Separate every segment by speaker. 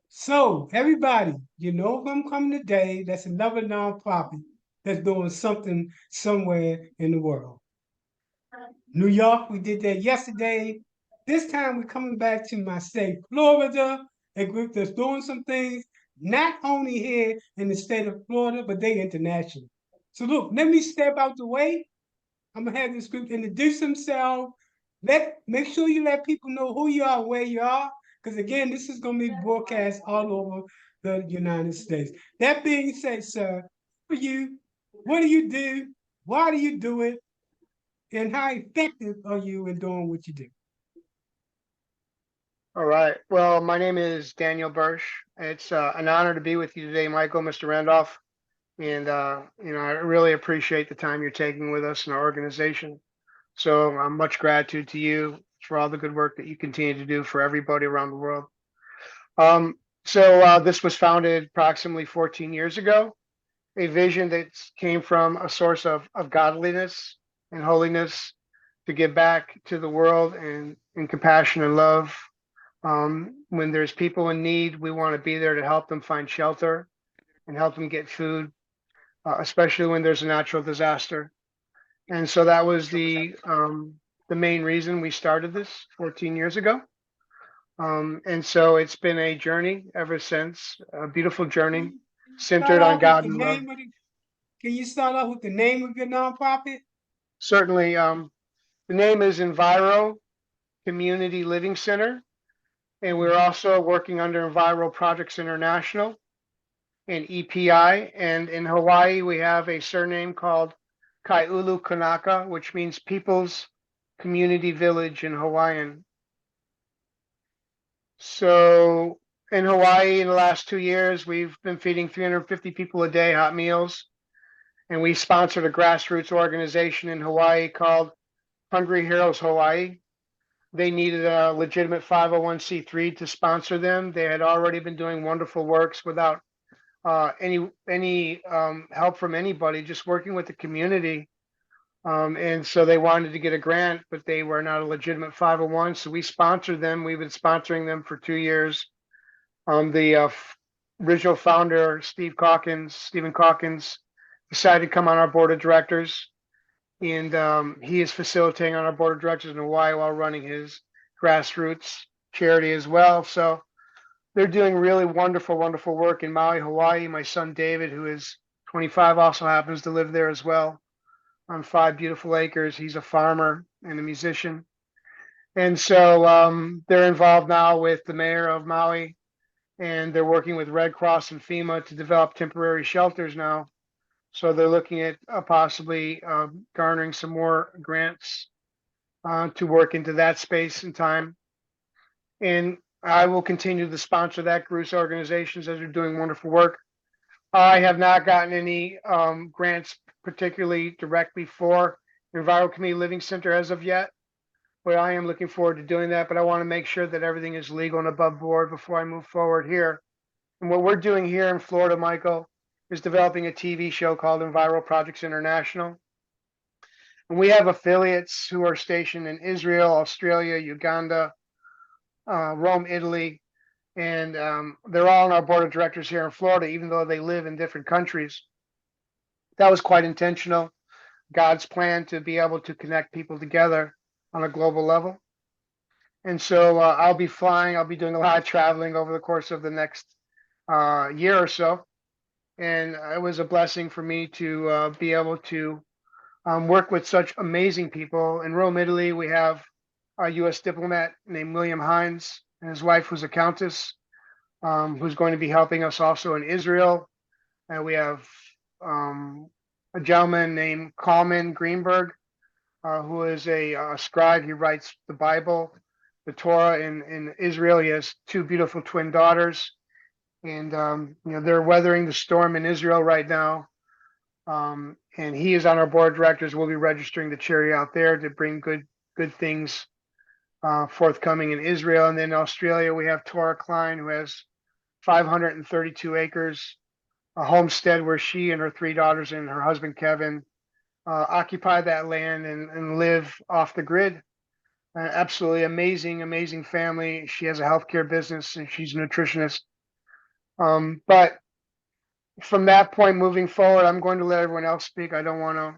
Speaker 1: So, everybody, you know if I'm coming today, that's another nonprofit that's doing something somewhere in the world. New York, we did that yesterday. This time we're coming back to my state, Florida, a group that's doing some things, not only here in the state of Florida, but they international. So look, let me step out the way. I'm gonna have this group introduce themselves. Make sure you let people know who you are, where you are, because again, this is gonna be broadcast all over the United States. That being said, sir, who are you? What do you do? Why do you do it? And how effective are you in doing what you do?
Speaker 2: All right. Well, my name is Daniel Bursch. It's an honor to be with you today, Michael, Mr. Randolph. And, I really appreciate the time you're taking with us in our organization. So much gratitude to you for all the good work that you continue to do for everybody around the world. This was founded approximately 14 years ago, a vision that came from a source of godliness and holiness to give back to the world and compassion and love. When there's people in need, we want to be there to help them find shelter and help them get food, especially when there's a natural disaster. And so that was the main reason we started this 14 years ago. And so it's been a journey ever since, a beautiful journey
Speaker 1: Start
Speaker 2: centered on
Speaker 1: off with
Speaker 2: God
Speaker 1: the
Speaker 2: and love.
Speaker 1: name of the. Can you start off with the name of your nonprofit?
Speaker 2: Certainly, the name is Enviro Community Living Center, and we're
Speaker 1: Mhm.
Speaker 2: also working under Enviro Projects International and EPI. And in Hawaii, we have a surname called Kaiulu Kanaka, which means People's Community Village in Hawaiian. So in Hawaii, in the last 2 years, we've been feeding 350 people a day hot meals. And we sponsored a grassroots organization in Hawaii called Hungry Heroes Hawaii. They needed a legitimate 501c3 to sponsor them. They had already been doing wonderful works without any help from anybody, just working with the community. And so they wanted to get a grant, but they were not a legitimate 501. So we sponsored them. We've been sponsoring them for 2 years. The original founder, Stephen Calkins, decided to come on our board of directors. And he is facilitating on our board of directors in Hawaii while running his grassroots charity as well. So they're doing really wonderful, wonderful work in Maui, Hawaii. My son David, who is 25, also happens to live there as well on 5 beautiful acres. He's a farmer and a musician. And so they're involved now with the mayor of Maui, and they're working with Red Cross and FEMA to develop temporary shelters now. So they're looking at possibly garnering some more grants to work into that space and time. And I will continue to sponsor that group's organizations as they're doing wonderful work. I have not gotten any grants, particularly directly for Enviro Community Living Center as of yet, but I am looking forward to doing that. But I want to make sure that everything is legal and above board before I move forward here. And what we're doing here in Florida, Michael, is developing a TV show called Enviro Projects International. And we have affiliates who are stationed in Israel, Australia, Uganda, Rome, Italy, and they're all on our board of directors here in Florida, even though they live in different countries. That was quite intentional. God's plan to be able to connect people together on a global level. And so I'll be flying, I'll be doing a lot of traveling over the course of the next year or so. And it was a blessing for me to be able to work with such amazing people. In Rome, Italy, we have a U.S. diplomat named William Hines, and his wife was a countess, who's going to be helping us also in Israel. And we have a gentleman named Kalman Greenberg, who is a scribe. He writes the Bible, the Torah in Israel. He has two beautiful twin daughters, and they're weathering the storm in Israel right now. And he is on our board of directors. We'll be registering the charity out there to bring good things forthcoming in Israel. And then in Australia, we have Tora Klein, who has 532 acres, a homestead where she and her three daughters and her husband Kevin occupy that land and live off the grid. Absolutely amazing, amazing family. She has a healthcare business and she's a nutritionist. But from that point moving forward, I'm going to let everyone else speak. I don't want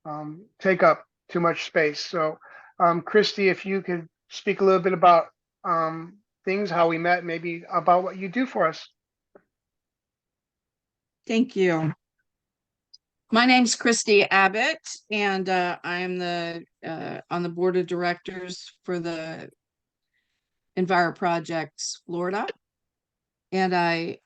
Speaker 2: to take up too much space. So, Christy, if you could speak a little bit about things, how we met, maybe about what you do for us.
Speaker 3: Thank you. My name's Christy Abbott, and I am on the board of directors for the Enviro Projects Florida. And I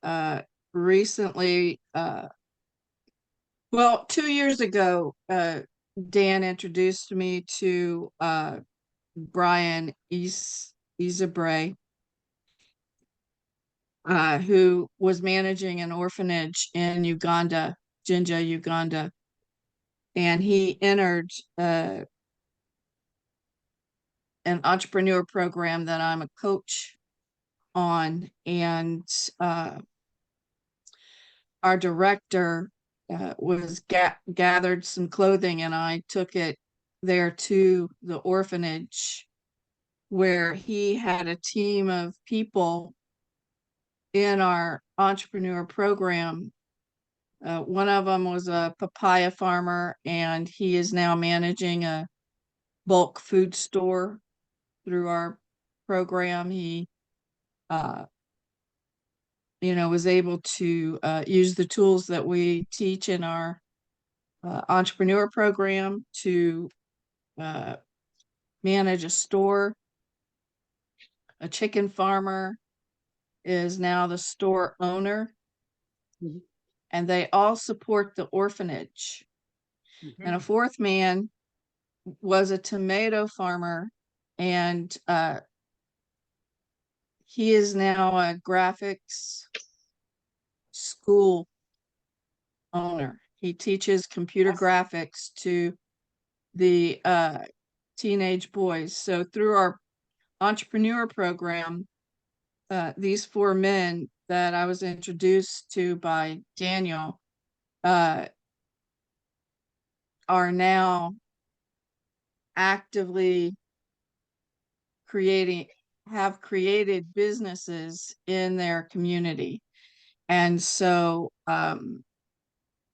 Speaker 3: recently, well, 2 years ago, Dan introduced me to Brian Isabray, who was managing an orphanage in Uganda, Jinja, Uganda. And he entered an entrepreneur program that I'm a coach on. And our director was gathered some clothing, and I took it there to the orphanage where he had a team of people in our entrepreneur program. One of them was a papaya farmer, and he is now managing a bulk food store through our program. He, was able to use the tools that we teach in our entrepreneur program to manage a store. A chicken farmer is now the store owner. Mm-hmm. And they all support the orphanage. Mm-hmm. And a fourth man was a tomato farmer, and he is now a graphics school owner. He teaches computer graphics to the teenage boys. So through our entrepreneur program, these four men that I was introduced to by Daniel are now actively have created businesses in their community. And so I'm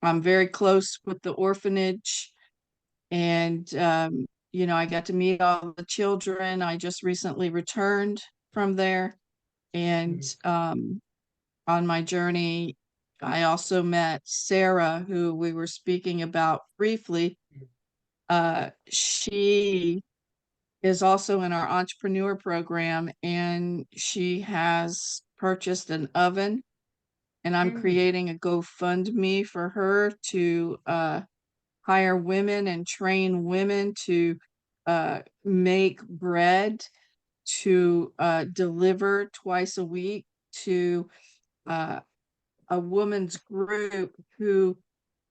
Speaker 3: very close with the orphanage, and I got to meet all the children. I just recently returned from there, and on my journey I also met Sarah, who we were speaking about briefly. She is also in our entrepreneur program, and she has purchased an oven, and I'm creating a GoFundMe for her to hire women and train women to make bread to deliver twice a week to a woman's group who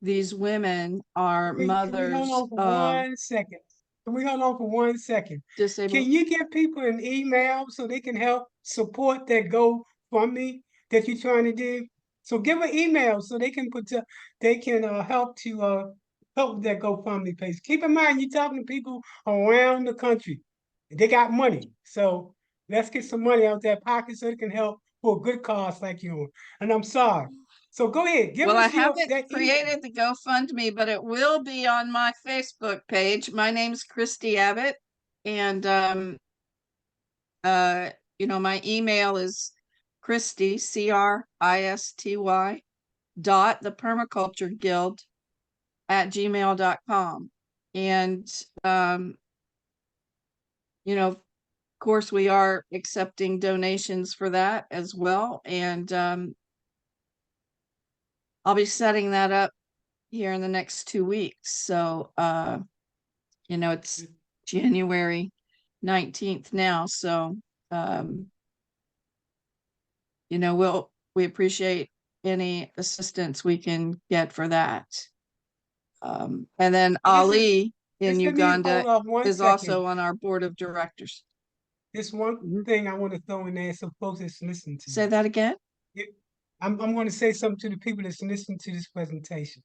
Speaker 3: these women are mothers
Speaker 1: Can we hold on for 1 second? Can we hold on for 1 second?
Speaker 3: Disabled.
Speaker 1: Can you give people an email so they can help support that GoFundMe that you're trying to do? So give an email so they can help to help that GoFundMe page. Keep in mind, you're talking to people around the country. They got money, so let's get some money out of their pocket so they can help for a good cause like yours. And I'm sorry. So go ahead. Give
Speaker 3: Well,
Speaker 1: us
Speaker 3: I haven't created the GoFundMe, but it will be on my Facebook page. My name's Christy Abbott, and my email is Christy, CRISTY dot the permaculture guild @gmail.com. And of course we are accepting donations for that as well. And I'll be setting that up here in the next 2 weeks. So it's January 19th now. So we appreciate any assistance we can get for that. And then Ali in Uganda is also on our board of directors.
Speaker 1: This one thing I want to throw in there so folks that's listening to.
Speaker 3: Say that again?
Speaker 1: I'm going to say something to the people that's listening to this presentation.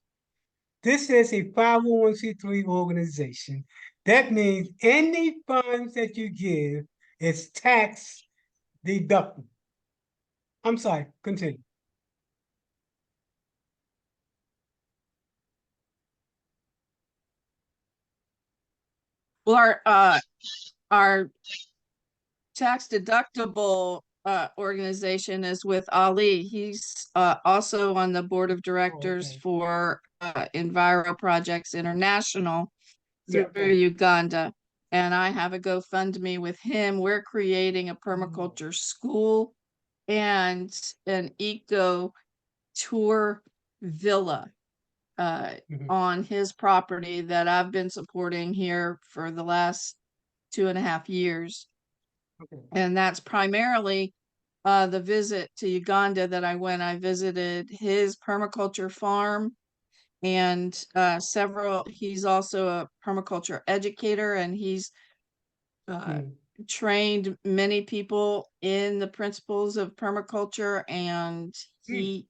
Speaker 1: This is a 501c3 organization That means any funds that you give is tax deductible. I'm sorry, continue.
Speaker 3: Well, our tax deductible organization is with Ali. He's also on the board of directors
Speaker 1: okay.
Speaker 3: for Enviro Projects International
Speaker 1: Yeah,
Speaker 3: through Uganda. And I have a GoFundMe with him. We're creating a permaculture school and an eco tour villa
Speaker 1: Mhm.
Speaker 3: on his property that I've been supporting here for the last 2.5 years.
Speaker 1: Okay.
Speaker 3: And that's primarily the visit to Uganda that I went. I visited his permaculture farm and he's also a permaculture educator, and he's
Speaker 1: Mhm.
Speaker 3: trained many people in the principles of permaculture, and
Speaker 1: Mm.
Speaker 3: he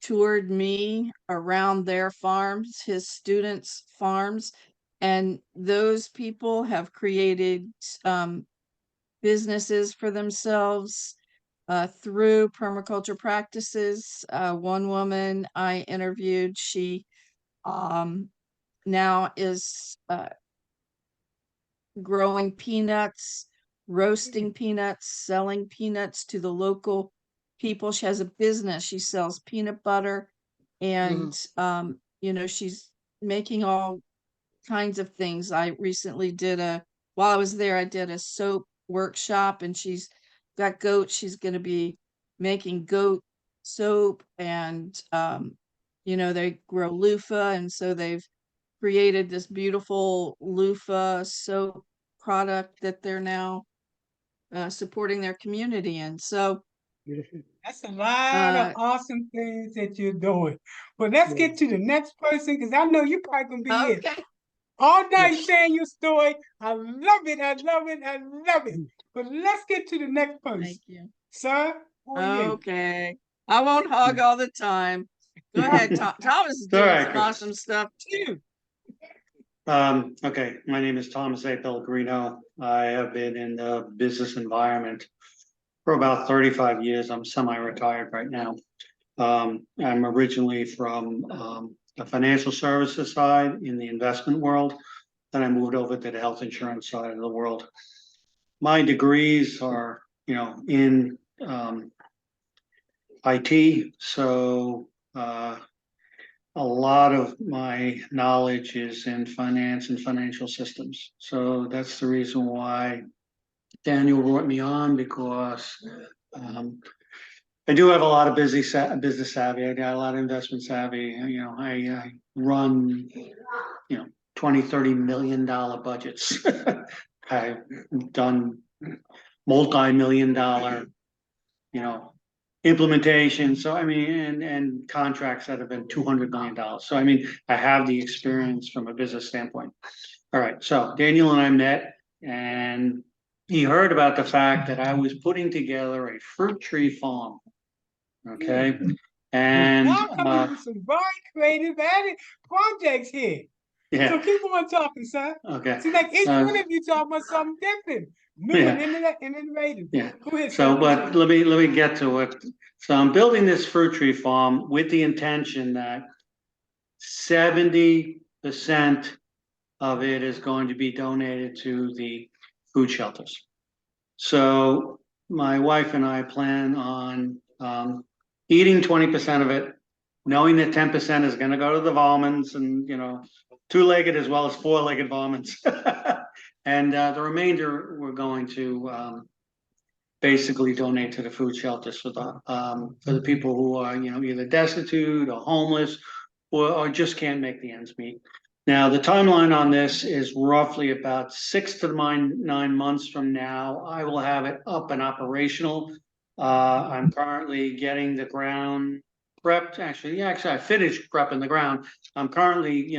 Speaker 3: toured me around their farms, his students' farms, and those people have created businesses for themselves through permaculture practices. One woman I interviewed, she now is growing peanuts, roasting peanuts, selling peanuts to the local people. She has a business. She sells peanut butter and she's making all kinds of things. I recently while I was there, I did a soap workshop, and she's got goats. She's going to be making goat soap, and they grow loofah, and so they've created this beautiful loofah soap product that they're now supporting their community in. So,
Speaker 1: That's a lot of
Speaker 3: uh,
Speaker 1: awesome things that you're doing. But let's get to the next person because I know you're probably gonna be here
Speaker 3: okay.
Speaker 1: all night
Speaker 2: Yes.
Speaker 1: saying your story. I love it. I love it. I love it. But let's get to the next person.
Speaker 3: Thank you.
Speaker 1: Sir, who are you?
Speaker 3: Okay. I won't hog all the time. Go ahead, Tom. Thomas is
Speaker 4: All
Speaker 3: doing
Speaker 4: right,
Speaker 3: some
Speaker 4: Chris.
Speaker 3: awesome stuff too.
Speaker 4: Okay, my name is Thomas A. Pellegrino. I have been in the business environment for about 35 years. I'm semi-retired right now. I'm originally from the financial services side in the investment world. Then I moved over to the health insurance side of the world. My degrees are, in IT, so a lot of my knowledge is in finance and financial systems. So that's the reason why Daniel brought me on, because I do have a lot of business savvy. I got a lot of investment savvy. I run, 20, $30 million budgets. I've done multi-million dollar, implementation. So I mean, and contracts that have been $200 million. So I mean, I have the experience from a business standpoint. All right, so Daniel and I met, and he heard about the fact that I was putting together a fruit tree farm. Okay, and
Speaker 1: Y'all coming with some very creative added projects here. So
Speaker 4: yeah,
Speaker 1: keep on talking, sir.
Speaker 4: okay,
Speaker 1: See, like each
Speaker 4: so
Speaker 1: one of you talking about something different, new
Speaker 4: yeah.
Speaker 1: and innovative.
Speaker 4: Yeah.
Speaker 1: Go ahead,
Speaker 4: So,
Speaker 1: sir.
Speaker 4: but
Speaker 1: Continue.
Speaker 4: let me get to it. So I'm building this fruit tree farm with the intention that 70% of it is going to be donated to the food shelters. So my wife and I plan on eating 20% of it, knowing that 10% is going to go to the varmints and, two-legged as well as four-legged varmints. And the remainder, we're going to basically donate to the food shelters for the people who are, either destitute or homeless or just can't make the ends meet. Now, the timeline on this is roughly about 6 to 9 months from now. I will have it up and operational. I'm currently getting the ground prepped. Actually, I finished prepping the ground. I'm currently,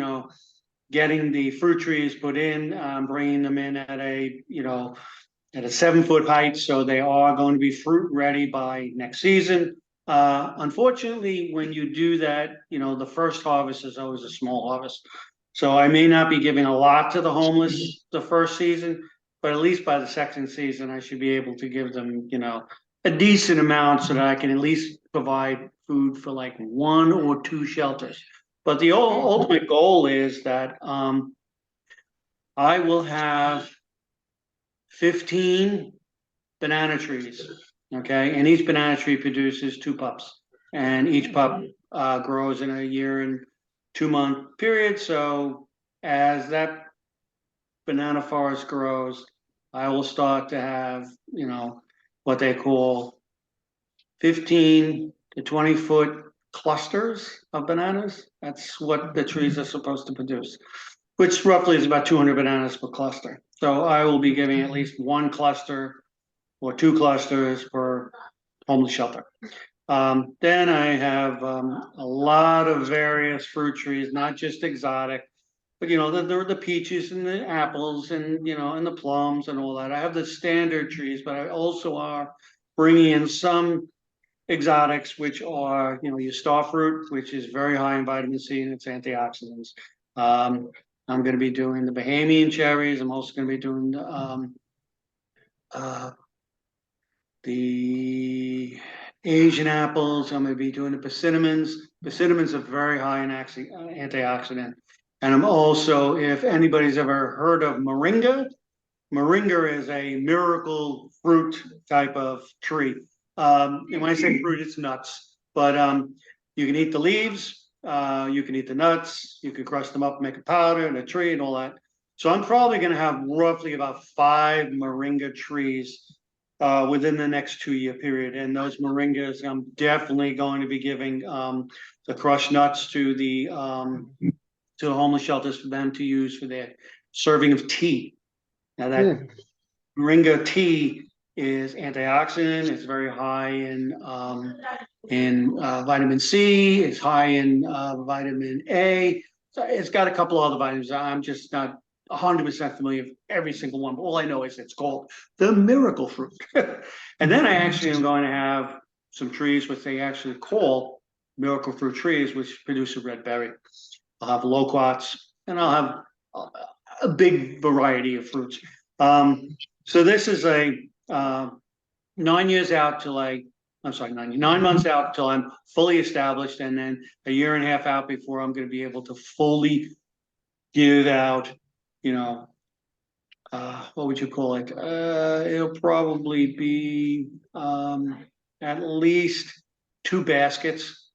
Speaker 4: getting the fruit trees put in, bringing them in at a 7-foot height, so they are going to be fruit ready by next season. Unfortunately, when you do that, the first harvest is always a small harvest. So I may not be giving a lot to the homeless the first season, but at least by the second season, I should be able to give them, a decent amount so that I can at least provide food for like 1 or 2 shelters. But the ultimate goal is that I will have 15 banana trees, okay? And each banana tree produces 2 pups. And each pup grows in a year and 2-month period. So as that banana forest grows, I will start to have, what they call 15 to 20-foot clusters of bananas. That's what the trees are supposed to produce, which roughly is about 200 bananas per cluster. So I will be giving at least 1 cluster or 2 clusters per homeless shelter. Then I have a lot of various fruit trees, not just exotic, but the peaches and the apples and and the plums and all that. I have the standard trees, but I also are bringing in some exotics, which are your star fruit, which is very high in vitamin C and its antioxidants. I'm going to be doing the Bahamian cherries. I'm also going to be doing the Asian apples. I'm going to be doing the persimmons. Persimmons are very high in antioxidant. And I'm also, if anybody's ever heard of moringa, moringa is a miracle fruit type of tree. And when I say fruit, it's nuts, but you can eat the leaves, you can eat the nuts, you can crush them up and make a powder and a tree and all that. So I'm probably going to have roughly about 5 moringa trees within the next 2-year period. And those moringas, I'm definitely going to be giving the crushed nuts to the homeless shelters for them to use for their serving of tea. Now that moringa tea is antioxidant. It's very high in vitamin C. It's high in vitamin A. So it's got a couple other vitamins. I'm just not 100% familiar with every single one. But all I know is it's called the miracle fruit. And then I actually am going to have some trees which they actually call miracle fruit trees, which produce a red berry. I'll have loquats, and I'll have a big variety of fruits. So this is a 9 years out till I'm sorry, 9 months out till I'm fully established, and then a year and a half out before I'm going to be able to fully give out, what would you call it? It'll probably be at least 2 baskets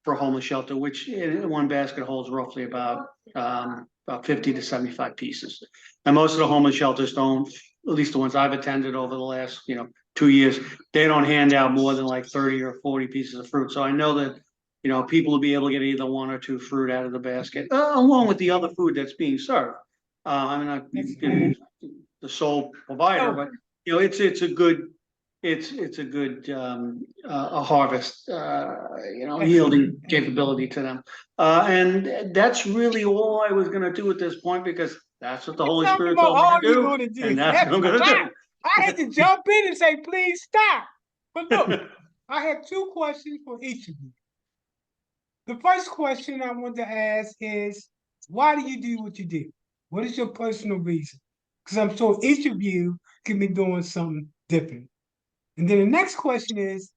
Speaker 4: for a homeless shelter, which in one basket holds roughly about 50 to 75 pieces. And most of the homeless shelters don't, at least the ones I've attended over the last 2 years, they don't hand out more than like 30 or 40 pieces of fruit. So I know that people will be able to get either 1 or 2 fruit out of the basket, along with the other food that's being served. I'm not the sole provider, but it's a good a harvest, yielding capability to them. And that's really all I was going to do at this point, because that's what the Holy Spirit told me to do, and that's what I'm going to do.
Speaker 1: I had to jump in and say, please stop. But look, I have 2 questions for each of you. The first question I want to ask is, why do you do what you do? What is your personal reason? Because I'm sure each of you can be doing something different. And then the next question is,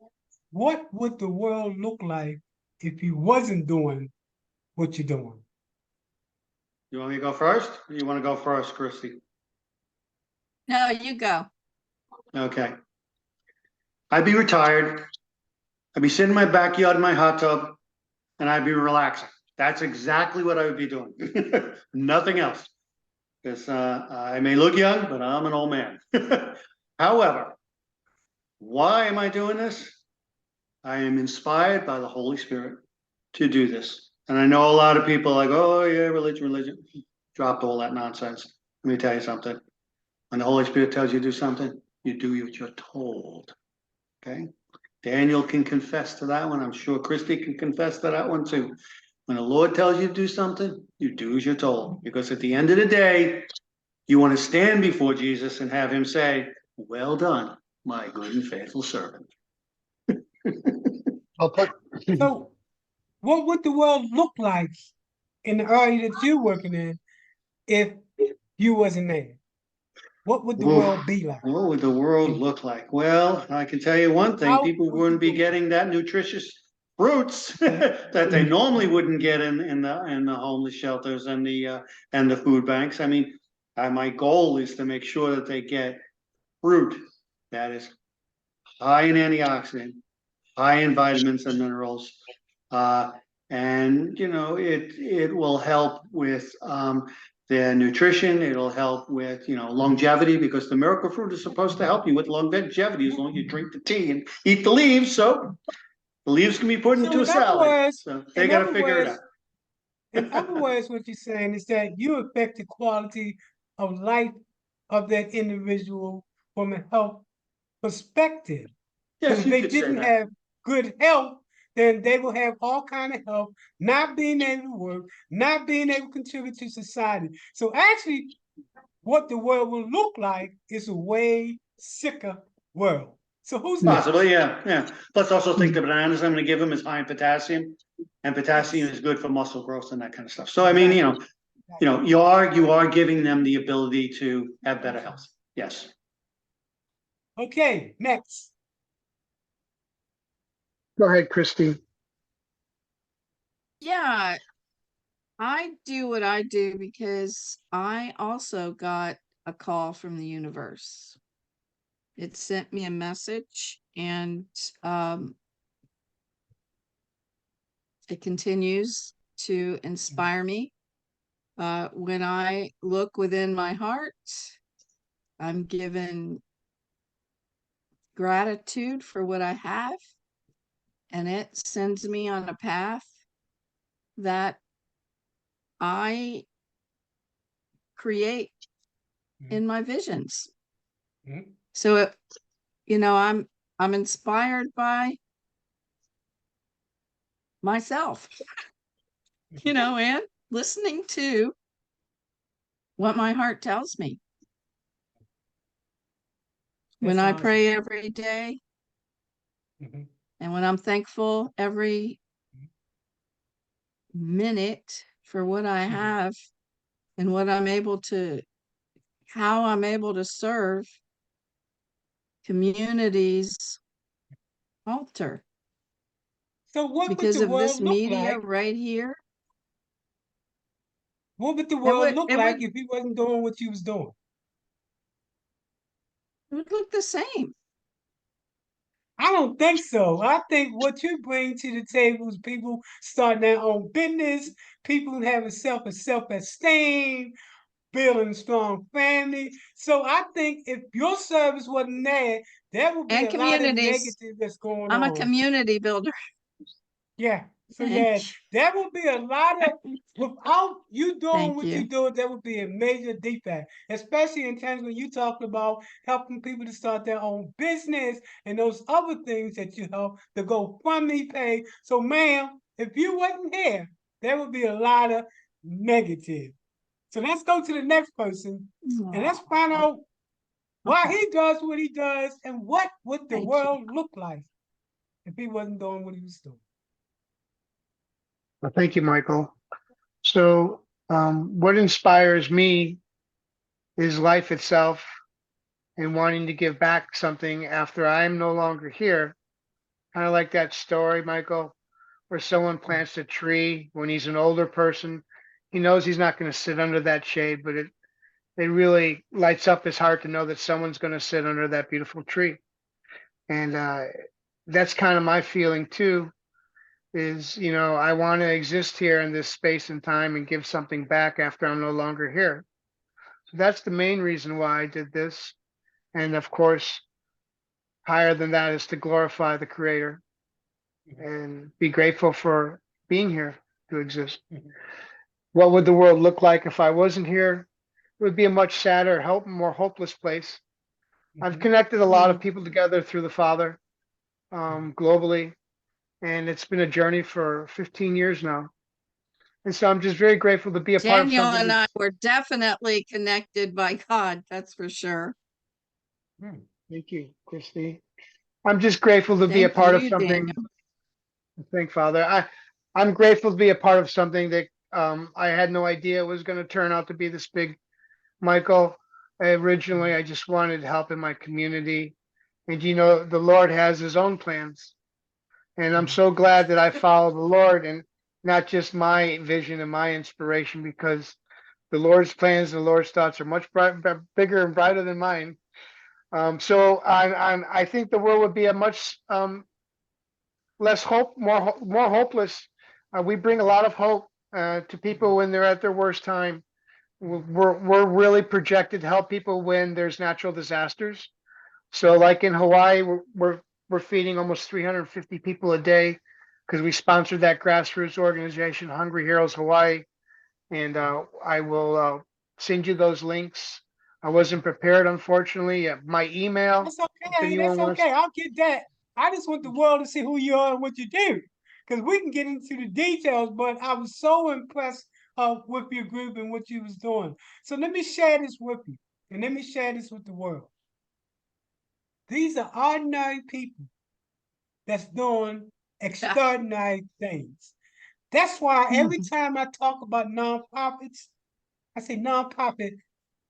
Speaker 1: what would the world look like if you wasn't doing what you're doing?
Speaker 4: You want me to go first? Or you want to go first, Christy?
Speaker 3: No, you go.
Speaker 4: Okay. I'd be retired. I'd be sitting in my backyard in my hot tub, and I'd be relaxing. That's exactly what I would be doing. Nothing else. Because I may look young, but I'm an old man. However, why am I doing this? I am inspired by the Holy Spirit to do this. And I know a lot of people are like, oh yeah, religion. Drop all that nonsense. Let me tell you something. When the Holy Spirit tells you to do something, you do what you're told. Okay? Daniel can confess to that one. I'm sure Christy can confess to that one too. When the Lord tells you to do something, you do as you're told. Because at the end of the day, you want to stand before Jesus and have him say, well done, my good and faithful servant.
Speaker 2: I'll put
Speaker 1: So, what would the world look like in the area that you're working in, if you wasn't there? What would the
Speaker 4: Whoa,
Speaker 1: world be like?
Speaker 4: what would the world look like? Well, I can tell you one thing,
Speaker 1: Without
Speaker 4: people
Speaker 1: what you're
Speaker 4: wouldn't be
Speaker 1: doing?
Speaker 4: getting that nutritious fruits
Speaker 1: Okay.
Speaker 4: that they normally wouldn't get in the homeless shelters and the food banks. I mean, my goal is to make sure that they get fruit that is high in antioxidant, high in vitamins and minerals. Uh, and you know, it will help with their nutrition. It'll help with, you know, longevity, because the miracle fruit is supposed to help you with longevity as long as you drink the tea and eat the leaves. So the leaves can be put
Speaker 1: So
Speaker 4: into a salad. So they got to figure it
Speaker 1: in other
Speaker 4: out.
Speaker 1: words, what you're saying is that you affect the quality of life of that individual from a health perspective. Because
Speaker 4: Yes,
Speaker 1: if
Speaker 4: you
Speaker 1: they
Speaker 4: could say
Speaker 1: didn't
Speaker 4: that.
Speaker 1: have good health, then they will have all kind of health, not being able to work, not being able to contribute to society. So actually, what the world will look like is a way sicker world. So who's
Speaker 4: Possibly,
Speaker 1: next?
Speaker 4: yeah, yeah. Let's also think the bananas I'm going to give them is high in potassium, and potassium
Speaker 1: Yes,
Speaker 4: is good for muscle growth and that kind of stuff. So I mean,
Speaker 1: exactly.
Speaker 4: you are giving them the ability to have better health. Yes.
Speaker 1: Okay, next.
Speaker 2: Go ahead, Christy.
Speaker 3: Yeah, I do what I do because I also got a call from the universe. It sent me a message, and it continues to inspire me. When I look within my heart, I'm given gratitude for what I have, and it sends me on a path that I create in my visions.
Speaker 1: Mhm.
Speaker 3: So I'm inspired by myself, and listening to what my heart tells me.
Speaker 1: That
Speaker 3: When I
Speaker 1: sounds
Speaker 3: pray every day,
Speaker 1: mhm.
Speaker 3: and when I'm thankful every minute for what I
Speaker 1: Mhm.
Speaker 3: have and how I'm able to serve communities alter
Speaker 1: So what would
Speaker 3: because
Speaker 1: the
Speaker 3: of this
Speaker 1: world look
Speaker 3: media
Speaker 1: like?
Speaker 3: right here.
Speaker 1: What would the
Speaker 3: It
Speaker 1: world
Speaker 3: would
Speaker 1: look
Speaker 3: it
Speaker 1: like
Speaker 3: would
Speaker 1: if you wasn't doing what you was doing?
Speaker 3: it would look the same.
Speaker 1: I don't think so. I think what you bring to the table is people starting their own business, people having self-esteem, building a strong family. So I think if your service wasn't there, there would be
Speaker 3: And
Speaker 1: a lot of
Speaker 3: communities.
Speaker 1: negative that's going
Speaker 3: I'm a
Speaker 1: on.
Speaker 3: community builder.
Speaker 1: Yeah. So yeah, there will be a lot of without you doing
Speaker 3: Thank
Speaker 1: what you
Speaker 3: you.
Speaker 1: do, there would be a major defect, especially in terms when you talk about helping people to start their own business and those other things that you help, the GoFundMe page. So, ma'am, if you wasn't here, there would be a lot of negative. So let's go to the next person and let's find
Speaker 3: Aw,
Speaker 1: out why he does what he does and what would the
Speaker 3: thank you.
Speaker 1: world look like if he wasn't doing what he was doing.
Speaker 2: Well, thank you, Michael. So, what inspires me is life itself and wanting to give back something after I'm no longer here. Kind of like that story, Michael, where someone plants a tree when he's an older person. He knows he's not going to sit under that shade, but it really lights up his heart to know that someone's going to sit under that beautiful tree. And that's kind of my feeling too, is, I want to exist here in this space and time and give something back after I'm no longer here. So that's the main reason why I did this. And of course, higher than that is to glorify the creator and be grateful for being here to exist.
Speaker 1: Mhm.
Speaker 2: What would the world look like if I wasn't here? It would be a much sadder, more hopeless place. I've
Speaker 1: Mhm.
Speaker 2: connected a lot of people together through the Father, globally, and it's been a journey for 15 years now. And so I'm just very grateful to be a part of
Speaker 3: Daniel
Speaker 2: something
Speaker 3: and
Speaker 2: that's,
Speaker 3: I were definitely connected by God, that's for sure.
Speaker 1: Mhm.
Speaker 2: thank you, Christy. I'm just grateful to be a
Speaker 3: Thank
Speaker 2: part of
Speaker 3: you,
Speaker 2: something.
Speaker 3: Daniel.
Speaker 2: Thank Father. I'm grateful to be a part of something that I had no idea it was going to turn out to be this big, Michael. Originally, I just wanted help in my community. And you know, the Lord has his own plans. And I'm so glad that I follow the Lord and not just my vision and my inspiration, because the Lord's plans and the Lord's thoughts are much bigger and brighter than mine. I think the world would be a much less hope, more hopeless. We bring a lot of hope to people when they're at their worst time. We're really projected to help people when there's natural disasters. So, like in Hawaii, we're feeding almost 350 people a day because we sponsored that grassroots organization, Hungry Heroes Hawaii, and I will send you those links. I wasn't prepared, unfortunately. My email,
Speaker 1: That's
Speaker 2: if
Speaker 1: okay.
Speaker 2: anyone
Speaker 1: That's
Speaker 2: wants.
Speaker 1: okay. I'll get that. I just want the world to see who you are and what you do, because we can get into the details. But I was so impressed with your group and what you was doing. So let me share this with you, and let me share this with the world. These are ordinary people that's doing extraordinary things. That's why every time I talk about nonprofits, I say nonprofit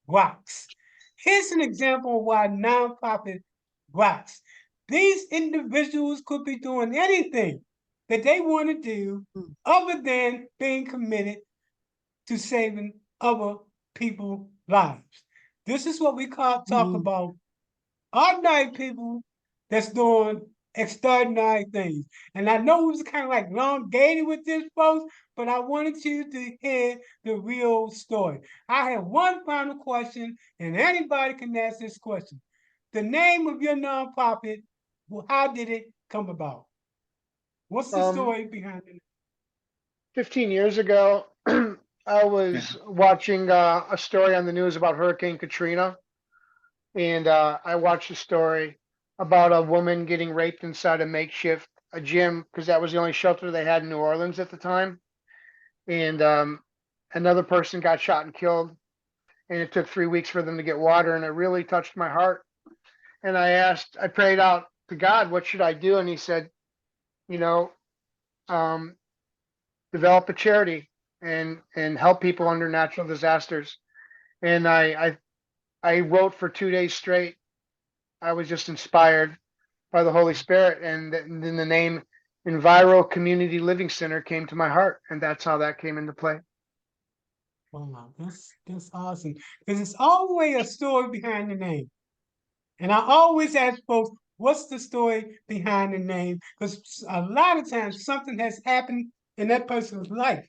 Speaker 1: rocks. Here's an example of why nonprofit rocks. These individuals could be doing anything that they want to do other than being committed to saving other people's lives. This is what we talk about ordinary people that's doing extraordinary things. And I know it was kind of like elongated with this, folks, but I wanted you to hear the real story. I have one final question, and anybody can ask this question. The name of your nonprofit, how did it come about? What's the
Speaker 2: Um,
Speaker 1: story behind it?
Speaker 2: 15 years ago, I
Speaker 4: Yeah.
Speaker 2: was watching a story on the news about Hurricane Katrina, and I watched a story about a woman getting raped inside a makeshift a gym because that was the only shelter they had in New Orleans at the time, and another person got shot and killed, and it took 3 weeks for them to get water, and it really touched my heart. And I prayed out to God, what should I do? And He said, you know, um, develop a charity and help people under natural disasters. And I wrote for 2 days straight. I was just inspired by the Holy Spirit, and then the name Enviro Community Living Center came to my heart, and that's how that came into play.
Speaker 1: Wow, that's awesome. Because it's always a story behind the name. And I always ask folks, what's the story behind the name? Because a lot of times something has happened in that person's life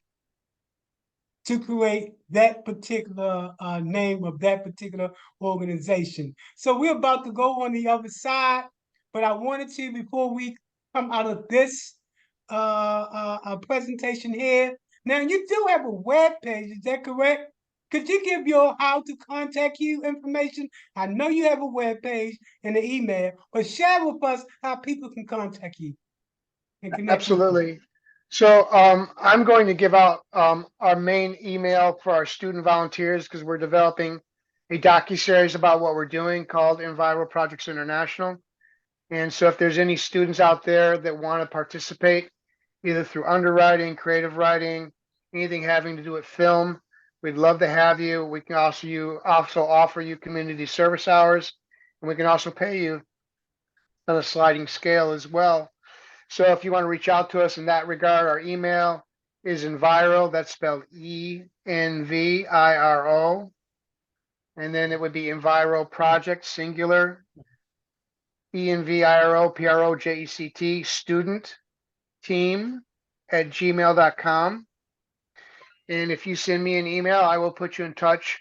Speaker 1: to create that particular name of that particular organization. So we're about to go on the other side, but I wanted to, before we come out of this presentation here, now you do have a web page, is that correct? Could you give your how to contact you information? I know you have a web page and an email, but share with us how people can contact you and connect with you.
Speaker 2: Absolutely. So I'm going to give out our main email for our student volunteers because we're developing a docu-series about what we're doing called Enviro Projects International. And so if there's any students out there that want to participate, either through underwriting, creative writing, anything having to do with film, we'd love to have you. We can also offer you community service hours, and we can also pay you on a sliding scale as well. So if you want to reach out to us in that regard, our email is Enviro, that's spelled Enviro, and then it would be Enviro Project, singular, ENVIROPROJECT, student team at gmail.com. And if you send me an email, I will put you in touch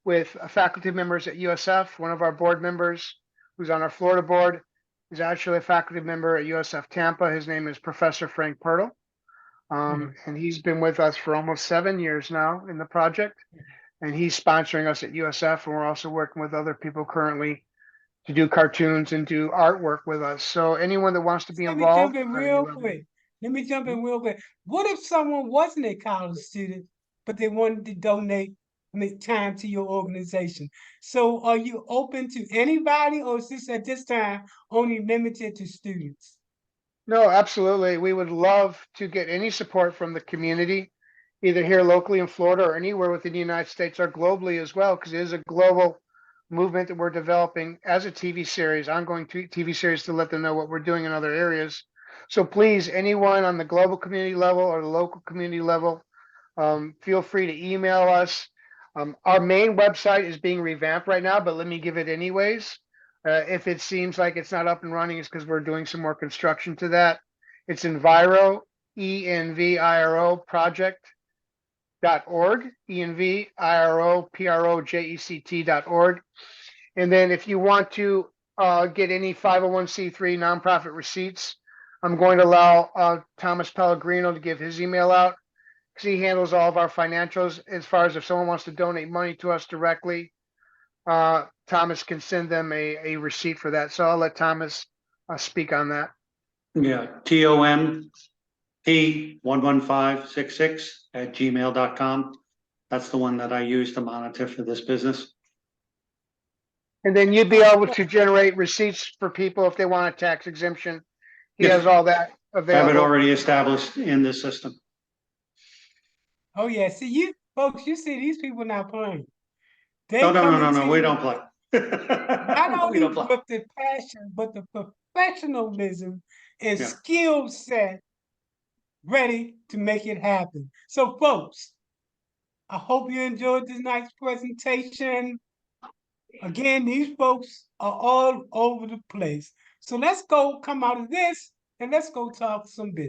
Speaker 2: with faculty members at USF. One of our board members who's on our Florida board is actually a faculty member at USF Tampa. His name is Professor Frank Pirtle. And he's been with us for almost 7 years now in the project. And he's sponsoring us at USF. And we're also working with other people currently to do cartoons and do artwork with us. So anyone that wants to be
Speaker 1: Let me jump
Speaker 2: involved,
Speaker 1: in
Speaker 2: I'd
Speaker 1: real
Speaker 2: love to.
Speaker 1: quick. Let me jump in real quick. What if someone wasn't a college student, but they wanted to donate time to your organization? So are you open to anybody, or is this at this time only limited to students?
Speaker 2: No, absolutely. We would love to get any support from the community. either here locally in Florida or anywhere within the United States or globally as well, because it is a global movement that we're developing as a TV series, ongoing TV series to let them know what we're doing in other areas. So please, anyone on the global community level or the local community level, feel free to email us. Our main website is being revamped right now, but let me give it anyways. If it seems like it's not up and running, it's because we're doing some more construction to that. It's Enviro, Enviro project.org, ENVIROPROJECT.org. And then if you want to get any 501c3 nonprofit receipts, I'm going to allow Thomas Pellegrino to give his email out, because he handles all of our financials. As far as if someone wants to donate money to us directly, Thomas can send them a receipt for that. So I'll let Thomas speak on that.
Speaker 4: Yeah, TOMP11566@gmail.com. That's the one that I use to monitor for this business.
Speaker 2: And then you'd be able to generate receipts for people if they want a tax exemption. He
Speaker 4: Yes.
Speaker 2: has all that
Speaker 4: I have it
Speaker 2: available.
Speaker 4: already established in the system.
Speaker 1: Oh yeah, see you folks, you see these people not playing. They
Speaker 4: No,
Speaker 1: coming to
Speaker 4: we
Speaker 1: you
Speaker 4: don't play.
Speaker 1: not
Speaker 4: We
Speaker 1: only
Speaker 4: don't play.
Speaker 1: with the passion, but the professionalism and
Speaker 4: Yeah.
Speaker 1: skill set ready to make it happen. So folks, I hope you enjoyed this night's presentation. Again, these folks are all over the place. So let's go come out of this and let's go talk some business.